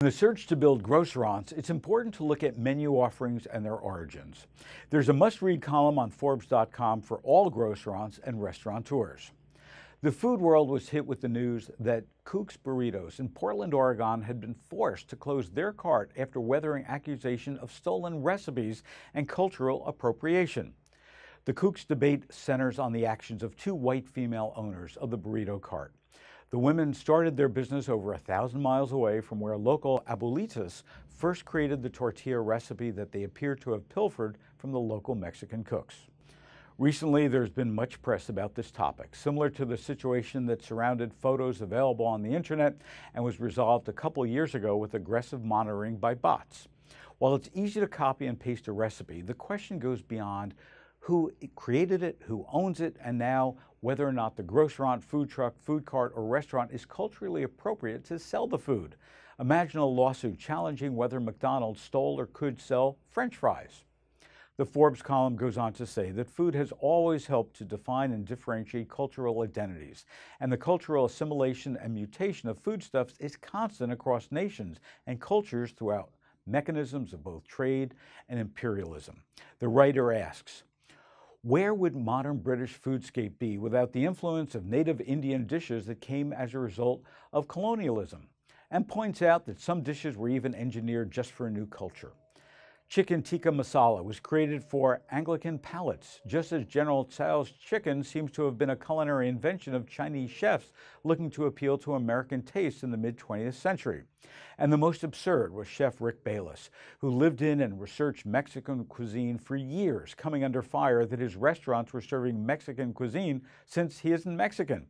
In the search to build grocerants, it's important to look at menu offerings and their origins. There's a must-read column on Forbes.com for all grocerants and restaurateurs. The food world was hit with the news that Kook's Burritos in Portland, Oregon had been forced to close their cart after weathering accusation of stolen recipes and cultural appropriation. The Kook's debate centers on the actions of two white female owners of the burrito cart. The women started their business over 1,000 miles away from where local abuelitas first created the tortilla recipe that they appear to have pilfered from the local Mexican cooks. Recently, there's been much press about this topic, similar to the situation that surrounded photos available on the internet and was resolved a couple years ago with aggressive monitoring by bots. While it's easy to copy and paste a recipe, the question goes beyond who created it, who owns it, and now whether or not the grocerant, food truck, food cart, or restaurant is culturally appropriate to sell the food. Imagine a lawsuit challenging whether McDonald's stole or could sell French fries. The Forbes column goes on to say that food has always helped to define and differentiate cultural identities, and the cultural assimilation and mutation of foodstuffs is constant across nations and cultures throughout mechanisms of both trade and imperialism. The writer asks, where would modern British foodscape be without the influence of native Indian dishes that came as a result of colonialism? And points out that some dishes were even engineered just for a new culture. Chicken tikka masala was created for Anglican palates, just as General Tso's chicken seems to have been a culinary invention of Chinese chefs looking to appeal to American tastes in the mid-20th century. And the most absurd was Chef Rick Bayless, who lived in and researched Mexican cuisine for years, coming under fire that his restaurants were serving Mexican cuisine since he isn't Mexican.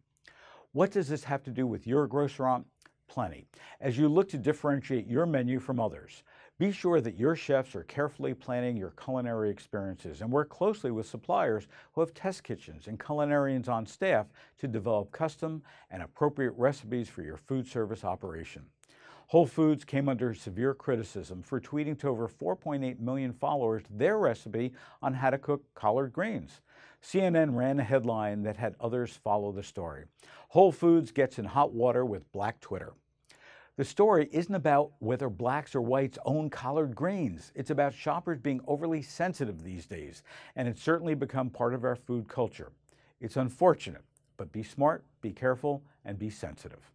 What does this have to do with your grocerant? Plenty. As you look to differentiate your menu from others, be sure that your chefs are carefully planning your culinary experiences and work closely with suppliers who have test kitchens and culinarians on staff to develop custom and appropriate recipes for your food service operation. Whole Foods came under severe criticism for tweeting to over 4.8 million followers their recipe on how to cook collard greens. CNN ran a headline that had others follow the story. Whole Foods gets in hot water with Black Twitter. The story isn't about whether blacks or whites own collard greens. It's about shoppers being overly sensitive these days, and it's certainly become part of our food culture. It's unfortunate, but be smart, be careful, and be sensitive.